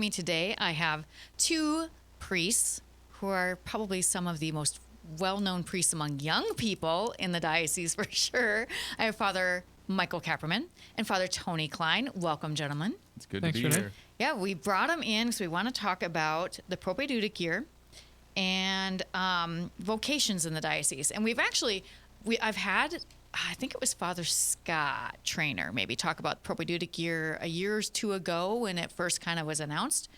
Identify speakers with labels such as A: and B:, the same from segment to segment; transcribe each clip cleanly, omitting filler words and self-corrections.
A: me today, I have two priests who are probably some of the most well-known priests among young people in the diocese for sure. I have Father Michael Kapperman and Father Tony Klein. Welcome, gentlemen.
B: It's good to be here.
A: Yeah, we brought them in because we want to talk about the propaedeutic year and vocations in the diocese. And I've had, I think it was Father Scott Trainer, maybe talk about propaedeutic year a year or two ago when it first kind of was announced.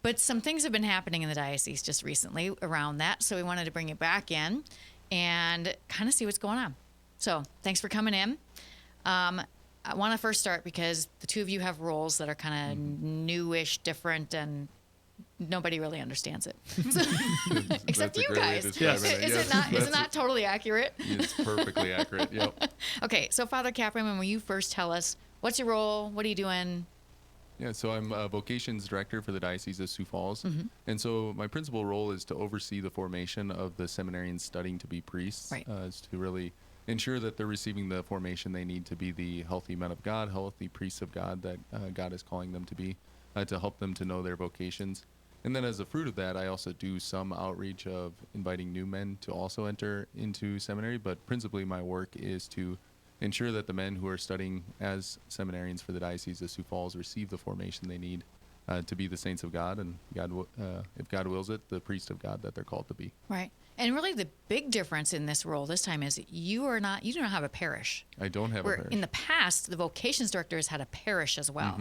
A: But some things have been happening in the diocese just recently around that. So we wanted to bring it back in and kind of see what's going on. So thanks for coming in. I want to first start because the two of you have roles that are kind of newish, different, and nobody really understands it. Except you guys.
B: Yes.
A: Is it not totally accurate?
B: It's perfectly accurate. Yep.
A: Okay, so Father Kapperman, will you first tell us what's your role? What are you doing?
B: Yeah, so I'm a Vocations Director for the Diocese of Sioux Falls. And so my principal role is to oversee the formation of the seminarians studying to be priests, is to really ensure that they're receiving the formation they need to be the healthy men of God, healthy priests of God that God is calling them to be, to help them to know their vocations. And then as a fruit of that, I also do some outreach of inviting new men to also enter into seminary, but principally my work is to ensure that the men who are studying as seminarians for the Diocese of Sioux Falls receive the formation they need to be the saints of God, and God, if God wills it, the priest of God that they're called to be.
A: Right. And really the big difference in this role this time is you do not have a parish.
B: I don't have a parish.
A: In the past, the Vocations Director has had a parish as well.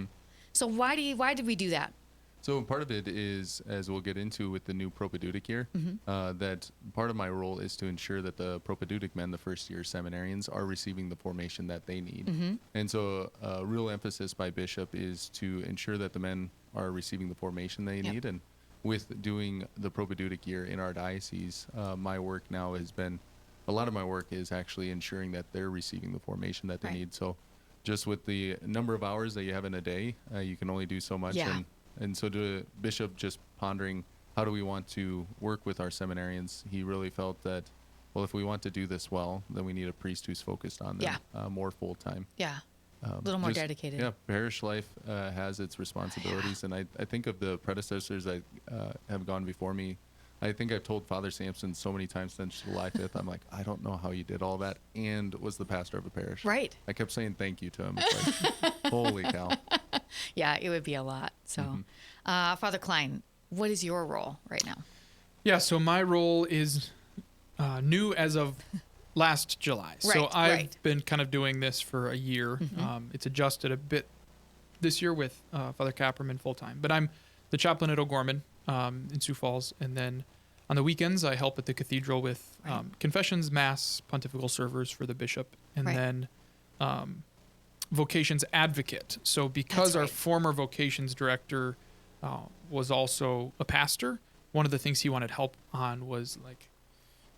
A: So why did we do that?
B: So part of it is, as we'll get into with the new propaedeutic year, that part of my role is to ensure that the propaedeutic men, the first-year seminarians, are receiving the formation that they need. And so a real emphasis by Bishop is to ensure that the men are receiving the formation they need. And with doing the propaedeutic year in our diocese, my work now has been, a lot of my work is actually ensuring that they're receiving the formation that they need. So just with the number of hours that you have in a day, you can only do so much. And so to Bishop just pondering how do we want to work with our seminarians, he really felt that, well, if we want to do this well, then we need a priest who's focused on them more full-time.
A: Yeah, a little more dedicated.
B: Yeah, parish life has its responsibilities. And I think of the predecessors that have gone before me. I think I've told Father Sampson so many times since July 5th, I'm like, I don't know how you did all that and was the pastor of a parish.
A: Right.
B: I kept saying thank you to him. It's like, holy cow.
A: Yeah, it would be a lot. So, Father Klein, what is your role right now?
C: Yeah, so my role is new as of last July. So I've been kind of doing this for a year. It's adjusted a bit this year with Father Kapperman full-time. But I'm the chaplain at O'Gorman in Sioux Falls. And then on the weekends, I help at the cathedral with confessions, mass, pontifical servers for the bishop. And then vocations advocate. So because our former vocations director was also a pastor, one of the things he wanted help on was like,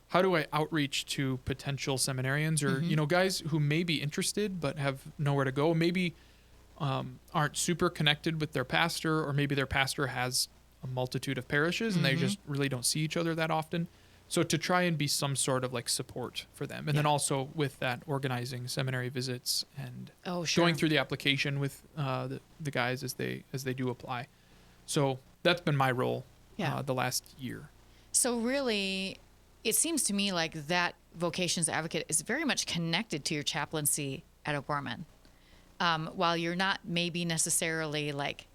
C: how do I outreach to potential seminarians or, guys who may be interested but have nowhere to go, maybe aren't super connected with their pastor, or maybe their pastor has a multitude of parishes and they just really don't see each other that often. So to try and be some sort of like support for them. And then also with that, organizing seminary visits and going through the application with the guys as they do apply. So that's been my role the last year.
A: So really, it seems to me like that vocations advocate is very much connected to your chaplaincy at O'Gorman. While you're not maybe necessarily like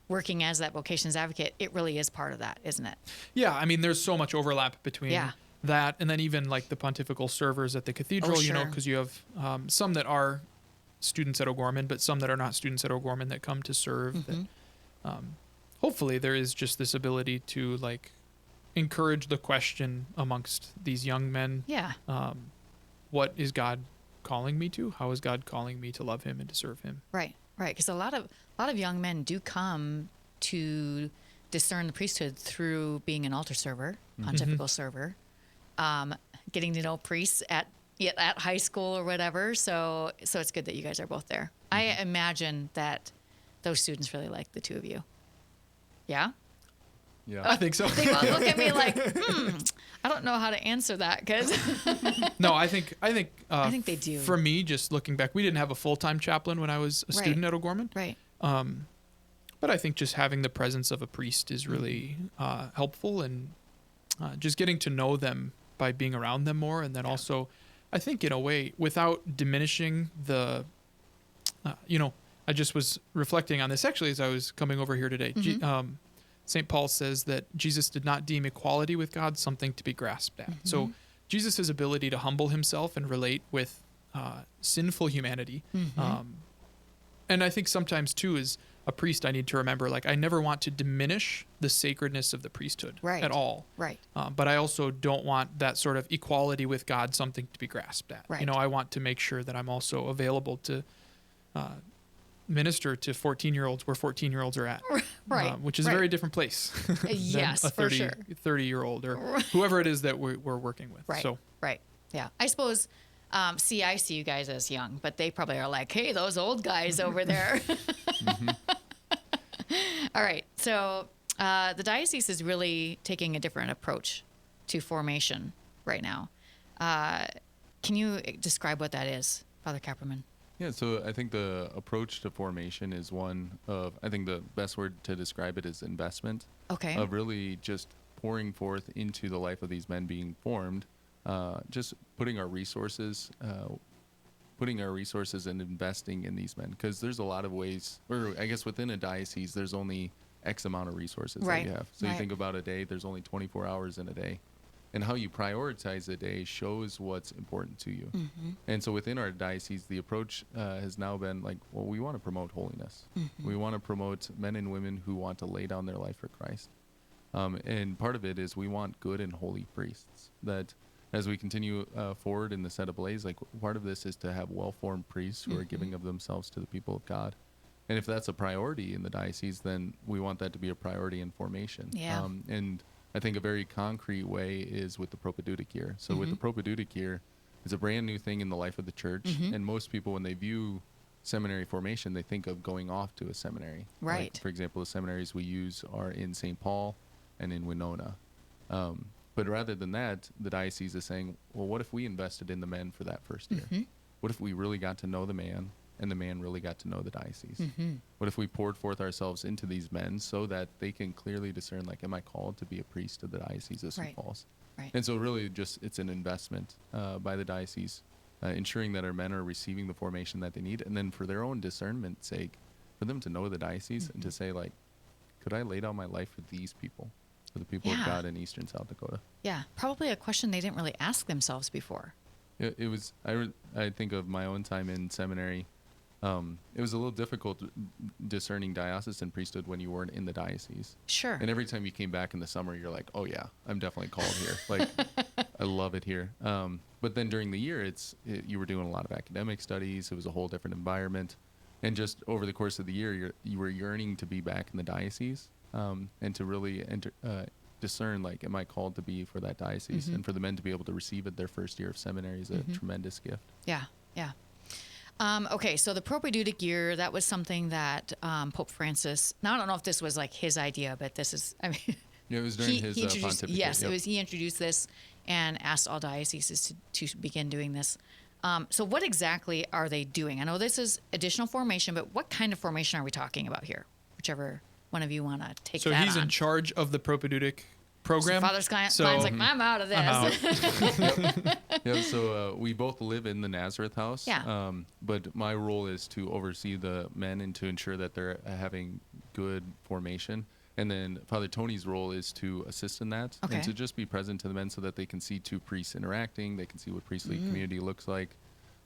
A: working as that vocations advocate, it really is part of that, isn't it?
C: Yeah, I mean, there's so much overlap between that and then even like the pontifical servers at the cathedral, because you have some that are students at O'Gorman, but some that are not students at O'Gorman that come to serve. That, hopefully there is just this ability to like encourage the question amongst these young men.
A: Yeah.
C: What is God calling me to? How is God calling me to love him and to serve him?
A: Right. Because a lot of young men do come to discern the priesthood through being an altar server, pontifical server, getting to know priests at high school or whatever. So it's good that you guys are both there. I imagine that those students really like the two of you. Yeah?
B: Yeah,
C: I think so.
A: They look at me like, I don't know how to answer that because.
C: No, I think
A: they do.
C: For me, just looking back, we didn't have a full-time chaplain when I was a student at O'Gorman.
A: Right.
C: But But I think just having the presence of a priest is really helpful, and just getting to know them by being around them more. And then also, I think in a way, without diminishing the, I just was reflecting on this actually as I was coming over here today. St. Paul says that Jesus did not deem equality with God something to be grasped at. So Jesus' ability to humble himself and relate with sinful humanity. And I think sometimes too, as a priest, I need to remember, like, I never want to diminish the sacredness of the priesthood at all.
A: Right.
C: But I also don't want that sort of equality with God something to be grasped at.
A: Right.
C: I want to make sure that I'm also available to minister to 14-year-olds where 14-year-olds are at.
A: Right.
C: Which is a very different place than
A: Yes,
C: a
A: for sure.
C: 30-year-old or whoever it is that we're working with.
A: Right.
C: So.
A: Right. Yeah. I suppose, I see you guys as young, but they probably are like, hey, those old guys over there. All right. So the diocese is really taking a different approach to formation right now. Can you describe what that is, Father Kapperman?
B: Yeah, so I think the approach to formation is one of, I think the best word to describe it is investment.
A: Okay.
B: Of really just pouring forth into the life of these men being formed, just putting our resources and investing in these men. Because there's a lot of ways, or I guess within a diocese, there's only X amount of resources that you have. So you think about a day, there's only 24 hours in a day. And how you prioritize the day shows what's important to you. And so within our diocese, the approach has now been like, well, we want to promote holiness. We want to promote men and women who want to lay down their life for Christ. And part of it is we want good and holy priests. That as we continue forward in the set ablaze, like part of this is to have well-formed priests who are giving of themselves to the people of God. And if that's a priority in the diocese, then we want that to be a priority in formation.
A: Yeah.
B: And I think a very concrete way is with the propaedeutic year. So with the propaedeutic year, it's a brand new thing in the life of the church. And most people, when they view seminary formation, they think of going off to a seminary.
A: Right.
B: Like, for example, the seminaries we use are in St. Paul and in Winona. But rather than that, the diocese is saying, well, what if we invested in the men for that first year? What if we really got to know the man and the man really got to know the diocese? What if we poured forth ourselves into these men so that they can clearly discern, like, am I called to be a priest of the Diocese of St. Paul's?
A: Right.
B: And so really just it's an investment by the diocese, ensuring that our men are receiving the formation that they need. And then for their own discernment's sake, for them to know the diocese and to say, like, could I lay down my life for these people, for the people of God in Eastern South Dakota?
A: Yeah. Probably a question they didn't really ask themselves before.
B: It was, I think of my own time in seminary. It was a little difficult discerning diocesan priesthood when you weren't in the diocese.
A: Sure.
B: And every time you came back in the summer, you're like, oh yeah, I'm definitely called here. Like, I love it here. But then during the year, you were doing a lot of academic studies. It was a whole different environment. And just over the course of the year, you were yearning to be back in the diocese and to really discern, like, am I called to be for that diocese? And for the men to be able to receive it their first year of seminary is a tremendous gift.
A: Yeah. Yeah. Okay, so the propaedeutic year, that was something that Pope Francis, now I don't know if this was like his idea, but this is, I mean,
B: yeah, it was during his pontificate.
A: Yes, it was. He introduced this and asked all dioceses to begin doing this. So what exactly are they doing? I know this is additional formation, but what kind of formation are we talking about here? Whichever one of you want to take that on.
C: So he's in charge of the propaedeutic program.
A: So Father Klein's like, I'm out of this.
C: I'm out.
B: Yeah, so we both live in the Nazareth House.
A: Yeah.
B: But my role is to oversee the men and to ensure that they're having good formation. And then Father Tony's role is to assist in that and to just be present to the men so that they can see two priests interacting. They can see what priestly community looks like,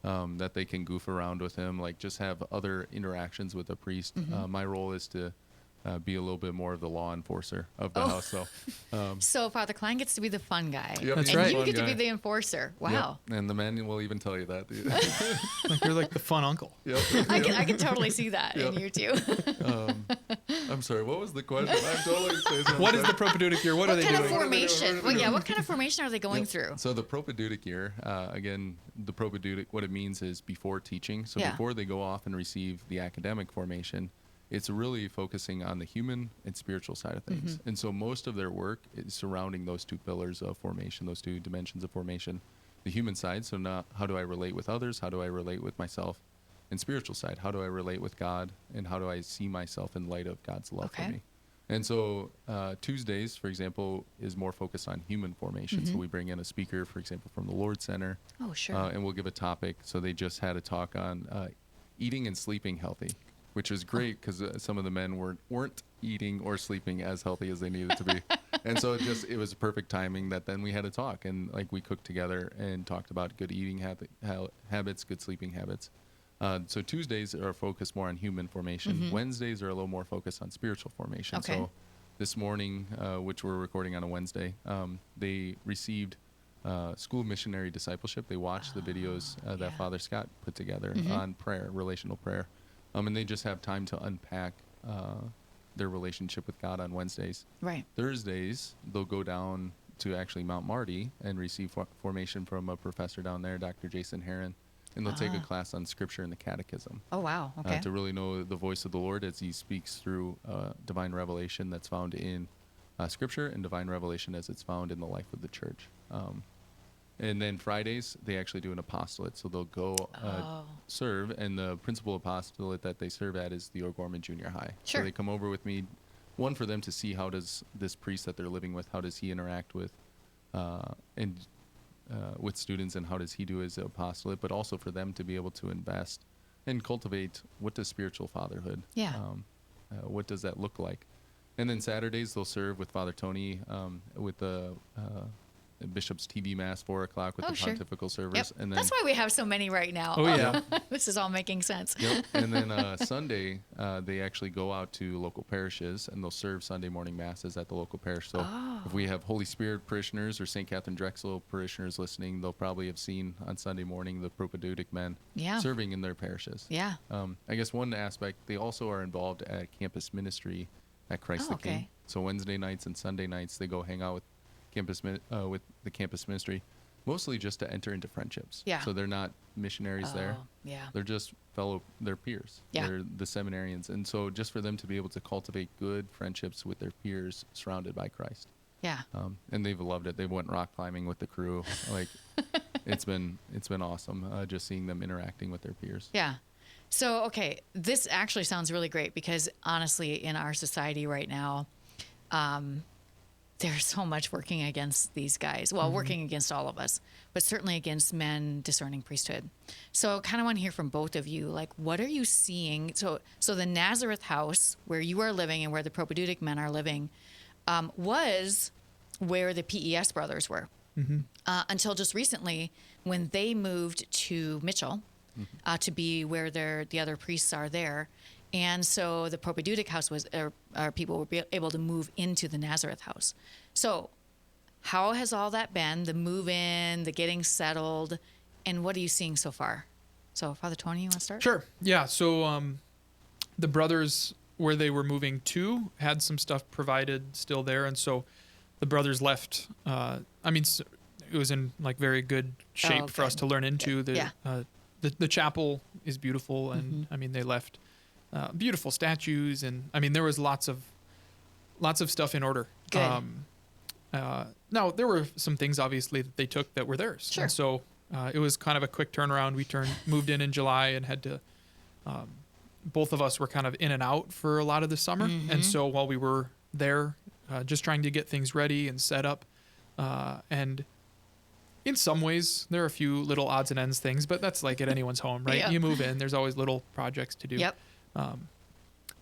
B: that they can goof around with him, like just have other interactions with a priest. My role is to be a little bit more of the law enforcer of the house.
A: So Father Klein gets to be the fun guy.
B: Yep,
C: That's
A: and
C: right.
A: you get to be the enforcer. Wow.
B: Yep. And the men will even tell you that.
C: Like you're like the fun uncle.
B: Yep.
A: I can totally see that in you too.
B: I'm sorry, what was the question? I'm totally saying
C: What is the propaedeutic year? What are they
A: kind of
C: doing?
A: formation? Well, yeah, what kind of formation are they going through?
B: So the propaedeutic year, again, the propaedeutic, what it means is before teaching. So
A: Yeah.
B: before they go off and receive the academic formation, it's really focusing on the human and spiritual side of things. And so most of their work is surrounding those two pillars of formation, those two dimensions of formation. The human side, so not how do I relate with others, how do I relate with myself, and spiritual side. How do I relate with God, and how do I see myself in light of God's love for me? And so Tuesdays, for example, is more focused on human formation. So we bring in a speaker, for example, from the Lord's Center.
A: Oh, sure.
B: And we'll give a topic. So they just had a talk on eating and sleeping healthy, which is great because some of the men weren't eating or sleeping as healthy as they needed to be. And so it was perfect timing that then we had a talk, and like we cooked together and talked about good eating habits, good sleeping habits. So Tuesdays are focused more on human formation. Wednesdays are a little more focused on spiritual formation.
A: Okay.
B: So this morning, which we're recording on a Wednesday, they received school missionary discipleship. They watched the videos that Father Scott put together on prayer, relational prayer. And they just have time to unpack their relationship with God on Wednesdays.
A: Right.
B: Thursdays, they'll go down to actually Mount Marty and receive formation from a professor down there, Dr. Jason Heron. And they'll take a class on Scripture and the Catechism.
A: Oh, wow. Okay.
B: To really know the voice of the Lord as he speaks through divine revelation that's found in Scripture, and divine revelation as it's found in the life of the church. And then Fridays, they actually do an apostolate. So they'll go serve, and the principal apostolate that they serve at is the O'Gorman Junior High.
A: Sure.
B: So they come over with me, one, for them to see how does this priest that they're living with, how does he interact with with students, and how does he do his apostolate, but also for them to be able to invest and cultivate what does spiritual fatherhood, what does that look like. And then Saturdays they'll serve with Father Tony with the Bishop's TV Mass, 4 o'clock with the pontifical service.
A: Yep.
B: And then,
A: that's why we have so many right now.
C: Oh, yeah.
A: This is all making sense.
B: Yep. And then Sunday, they actually go out to local parishes, and they'll serve Sunday morning masses at the local parish. So if we have Holy Spirit parishioners or St. Catherine Drexel parishioners listening, they'll probably have seen on Sunday morning the propaedeutic men serving in their parishes.
A: Yeah.
B: I guess one aspect, they also are involved at campus ministry at Christ the King. So Wednesday nights and Sunday nights, they go hang out with the campus ministry, mostly just to enter into friendships.
A: Yeah.
B: So they're not missionaries there.
A: Yeah.
B: They're just they're peers.
A: Yeah.
B: They're the seminarians. And so just for them to be able to cultivate good friendships with their peers surrounded by Christ.
A: Yeah.
B: And they've loved it. They went rock climbing with the crew. Like it's been awesome just seeing them interacting with their peers.
A: Yeah. So, okay, this actually sounds really great because honestly, in our society right now, there's so much working against these guys. Well, working against all of us, but certainly against men discerning priesthood. So kind of want to hear from both of you, like, what are you seeing? So the Nazareth House, where you are living and where the propaedeutic men are living, was where the PES brothers were until just recently when they moved to Mitchell to be where the other priests are there. And so the propaedeutic house our people were able to move into the Nazareth House. So how has all that been, the move in, the getting settled, and what are you seeing so far? So Father Tony, you want to start?
C: Sure. Yeah. So the brothers, where they were moving to, had some stuff provided still there. And so the brothers left. It was in like very good shape for us to learn into. The chapel is beautiful. And I mean, they left beautiful statues, and I mean there was lots of stuff in order.
A: Good.
C: Now there were some things obviously that they took that were theirs.
A: Sure.
C: And so it was kind of a quick turnaround. We moved in July and had to. Both of us were kind of in and out for a lot of the summer, and so while we were there, just trying to get things ready and set up, and in some ways there are a few little odds and ends things, but that's like at anyone's home, right?
A: Yep.
C: You move in, there's always little projects to do.
A: Yep.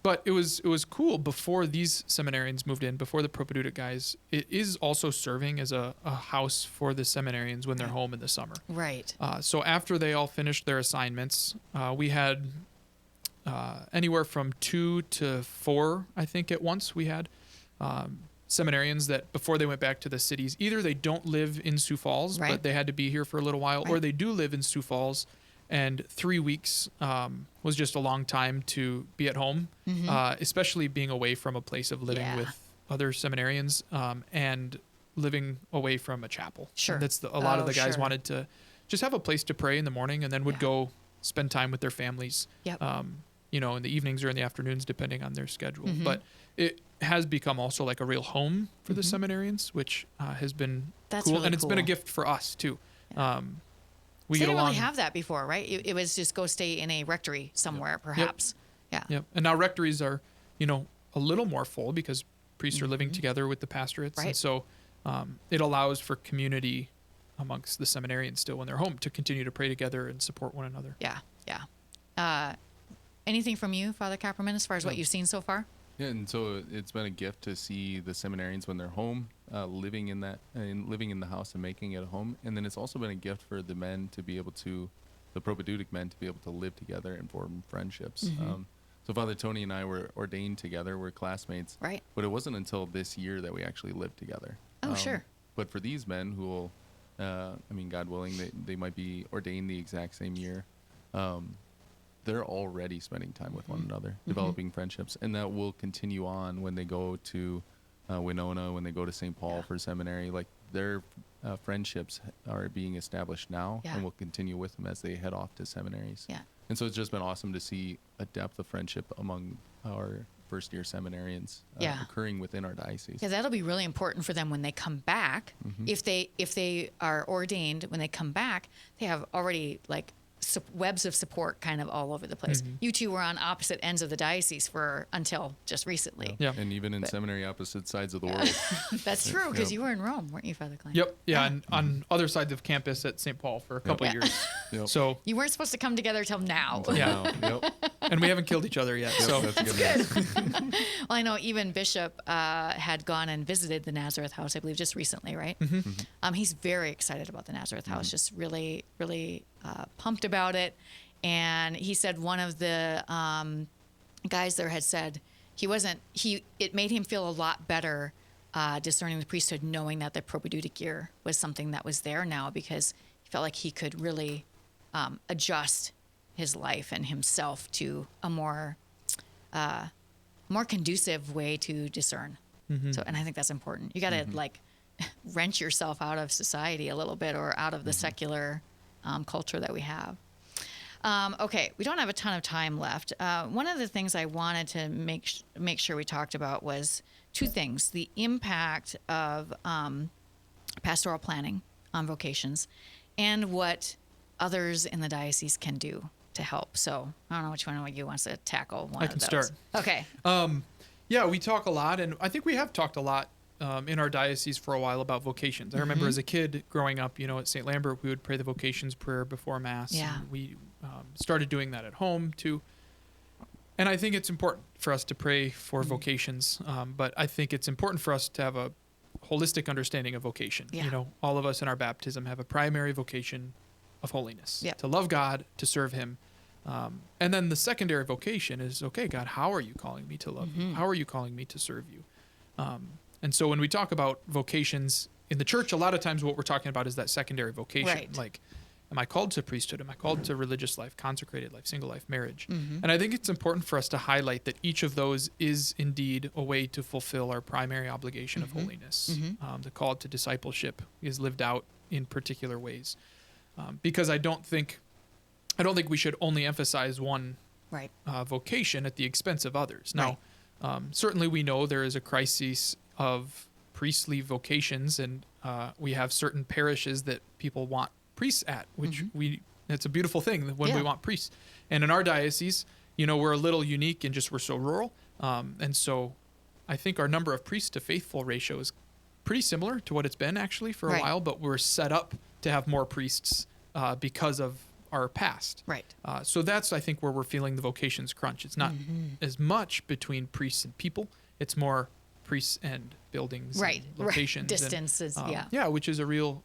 C: But it was cool before these seminarians moved in, before the propaedeutic guys. It is also serving as a house for the seminarians when they're home in the summer.
A: Right.
C: So after they all finished their assignments, we had anywhere from 2 to 4, I think, at once. We had seminarians that before they went back to the cities, either they don't live in Sioux Falls, but they had to be here for a little while, or they do live in Sioux Falls. And 3 weeks was just a long time to be at home, especially being away from a place of living with other seminarians and living away from a chapel.
A: Sure.
C: And that's a lot of the guys wanted to just have a place to pray in the morning, and then would go spend time with their families,
A: Yep.
C: In the evenings or in the afternoons, depending on their schedule. But it has become also like a real home for the seminarians, which has been cool.
A: Really
C: and it's been a
A: cool.
C: gift for us too. We
A: they
C: get
A: didn't
C: along.
A: really have that before, right? It was just go stay in a rectory somewhere, perhaps. Yeah.
C: Yep. And now rectories are, a little more full because priests are living together with the pastorates.
A: Right.
C: And so it allows for community amongst the seminarians still when they're home to continue to pray together and support one another.
A: Yeah. Yeah. Anything from you, Father Kapperman, as far as what you've seen so far?
B: Yeah, and so it's been a gift to see the seminarians when they're home, living in the house and making it a home. And then it's also been a gift for the men to be able to, the propaedeutic men, to be able to live together and form friendships. So Father Tony and I were ordained together. We're classmates.
A: Right.
B: But it wasn't until this year that we actually lived together.
A: Oh, sure.
B: But for these men who will, God willing, they might be ordained the exact same year. They're already spending time with one another, developing friendships, and that will continue on when they go to Winona, when they go to St. Paul for seminary. Like their friendships are being established now, and will continue with them as they head off to seminaries.
A: Yeah.
B: And so it's just been awesome to see a depth of friendship among our first-year seminarians occurring within our diocese.
A: Yeah, that'll be really important for them when they come back. If they are ordained, when they come back, they have already webs of support kind of all over the place. You two were on opposite ends of the diocese until just recently.
C: Yeah.
B: And even in seminary, opposite sides of the world.
A: That's true, because you were in Rome, weren't you, Father Klein?
C: Yep. Yeah. And on other sides of campus at St. Paul for a couple years.
B: Yep.
C: So
A: You weren't supposed to come together till now.
C: Yeah.
B: Yep.
C: and we haven't killed each other yet. So
B: That's a good news.
A: Well, I know even Bishop had gone and visited the Nazareth House, I believe, just recently, right? He's very excited about the Nazareth House, just really, really pumped about it. And he said one of the guys there had said it made him feel a lot better discerning the priesthood, knowing that the propaedeutic year was something that was there now, because he felt like he could really adjust his life and himself to a more conducive way to discern. So, and I think that's important. You got to wrench yourself out of society a little bit, or out of the secular culture that we have. Okay, we don't have a ton of time left. One of the things I wanted to make sure we talked about was two things: the impact of pastoral planning on vocations, and what others in the diocese can do to help. So I don't know which one of you wants to tackle one
C: I
A: of
C: can
A: those.
C: start.
A: Okay.
C: Yeah, we talk a lot, and I think we have talked a lot in our diocese for a while about vocations. I remember as a kid growing up, at St. Lambert, we would pray the vocations prayer before Mass.
A: Yeah.
C: And we started doing that at home too. And I think it's important for us to pray for vocations, but I think it's important for us to have a holistic understanding of vocation.
A: Yeah.
C: All of us in our baptism have a primary vocation of holiness,
A: Yeah.
C: to love God, to serve Him. And then the secondary vocation is, okay, God, how are you calling me to love you? How are you calling me to serve you? And so when we talk about vocations in the church, a lot of times what we're talking about is that secondary vocation.
A: Right.
C: Like, am I called to priesthood? Am I called to religious life, consecrated life, single life, marriage? And I think it's important for us to highlight that each of those is indeed a way to fulfill our primary obligation of holiness. The call to discipleship is lived out in particular ways. Because I don't think we should only emphasize one
A: Right.
C: vocation at the expense of others. Now, certainly we know there is a crisis of priestly vocations, and we have certain parishes that people want priests at, which it's a beautiful thing when we want priests. And in our diocese, we're a little unique in just we're so rural. And so I think our number of priest to faithful ratio is pretty similar to what it's been actually for a while, but we're set up to have more priests because of our past.
A: Right.
C: So that's, I think, where we're feeling the vocations crunch. It's not as much between priests and people. It's more priests and buildings,
A: Right.
C: and locations,
A: Right. Distances.
C: and, which is a real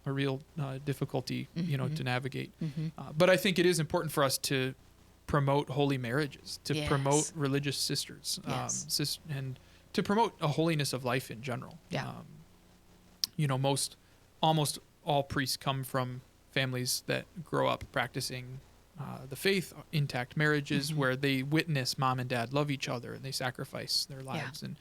C: difficulty, to navigate. But I think it is important for us to promote holy marriages, to promote religious sisters, and to promote a holiness of life in general.
A: Yeah.
C: Almost all priests come from families that grow up practicing the faith, intact marriages where they witness mom and dad love each other and they sacrifice their lives. And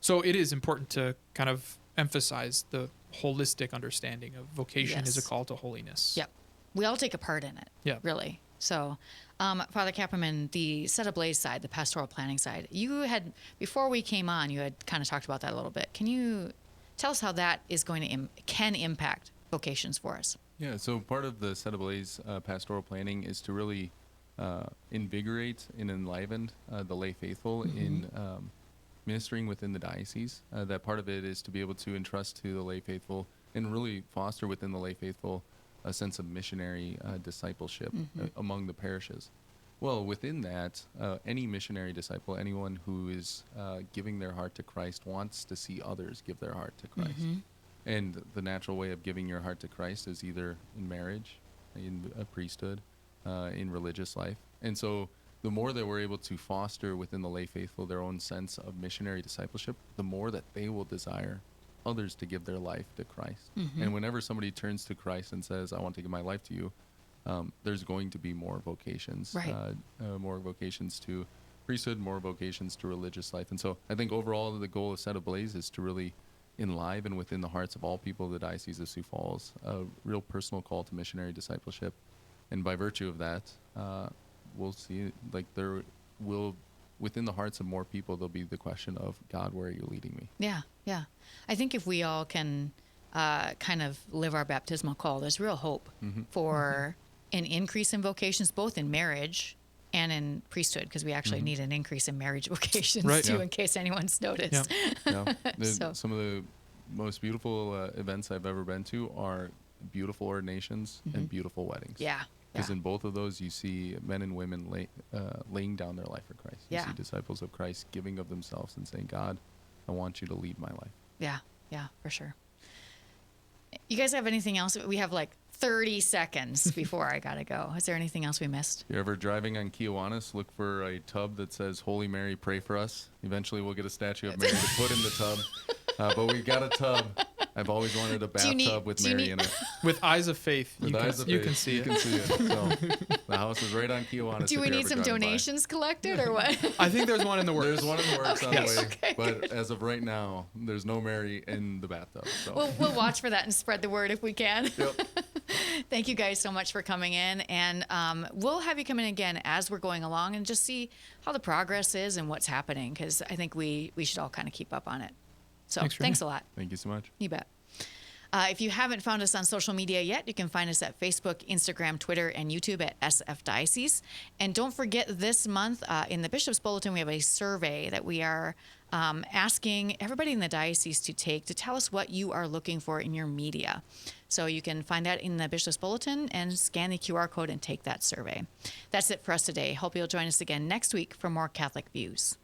C: so it is important to kind of emphasize the holistic understanding of vocation as a call to holiness.
A: Yep. We all take a part in it.
C: Yeah.
A: Really. So, Father Kapperman, the Set Ablaze side, the pastoral planning side, you had, before we came on, you had kind of talked about that a little bit. Can you tell us how that is going to can impact vocations for us.
B: Yeah, so part of the Set Ablaze pastoral planning is to really invigorate and enliven the lay faithful in ministering within the diocese. That part of it is to be able to entrust to the lay faithful and really foster within the lay faithful a sense of missionary discipleship among the parishes. Well, within that, any missionary disciple, anyone who is giving their heart to Christ, wants to see others give their heart to Christ. And the natural way of giving your heart to Christ is either in marriage, in a priesthood, in religious life. And so the more that we're able to foster within the lay faithful their own sense of missionary discipleship, the more that they will desire others to give their life to Christ. And whenever somebody turns to Christ and says, I want to give my life to you, there's going to be more vocations, more vocations to priesthood, more vocations to religious life. And so I think overall the goal of Set Ablaze is to really enliven within the hearts of all people of the Diocese of Sioux Falls a real personal call to missionary discipleship. And by virtue of that, we'll see, like, there will, within the hearts of more people, there'll be the question of, God, where are you leading me?
A: Yeah. I think if we all can kind of live our baptismal call, there's real hope for an increase in vocations, both in marriage and in priesthood, because we actually need an increase in marriage vocations too, in case anyone's noticed.
B: Some of the most beautiful events I've ever been to are beautiful ordinations and beautiful weddings. Because in both of those, you see men and women laying down their life for Christ. You see disciples of Christ giving of themselves and saying, God, I want you to lead my life.
A: Yeah, for sure. You guys have anything else? We have like 30 seconds before I got to go. Is there anything else we missed?
B: If you're ever driving on Kiwanis, look for a tub that says, Holy Mary, pray for us. Eventually, we'll get a statue of Mary to put in the tub. But we've got a tub. I've always wanted a bathtub with Mary in it.
C: With eyes of faith.
B: You can see it. So the house is right on Kiwanis.
A: Do we need some donations collected or what?
C: I think there's one in the works.
B: There's one in the works on the way. But as of right now, there's no Mary in the bathtub. So.
A: We'll watch for that and spread the word if we can. Thank you guys so much for coming in. And we'll have you come in again as we're going along and just see how the progress is and what's happening, because I think we should all kind of keep up on it. So thanks a lot.
B: Thank you so much.
A: You bet. If you haven't found us on social media yet, you can find us at Facebook, Instagram, Twitter, and YouTube at SF Diocese. And don't forget, this month in the Bishop's Bulletin, we have a survey that we are asking everybody in the diocese to take to tell us what you are looking for in your media. So you can find that in the Bishop's Bulletin and scan the QR code and take that survey. That's it for us today. Hope you'll join us again next week for more Catholic Views.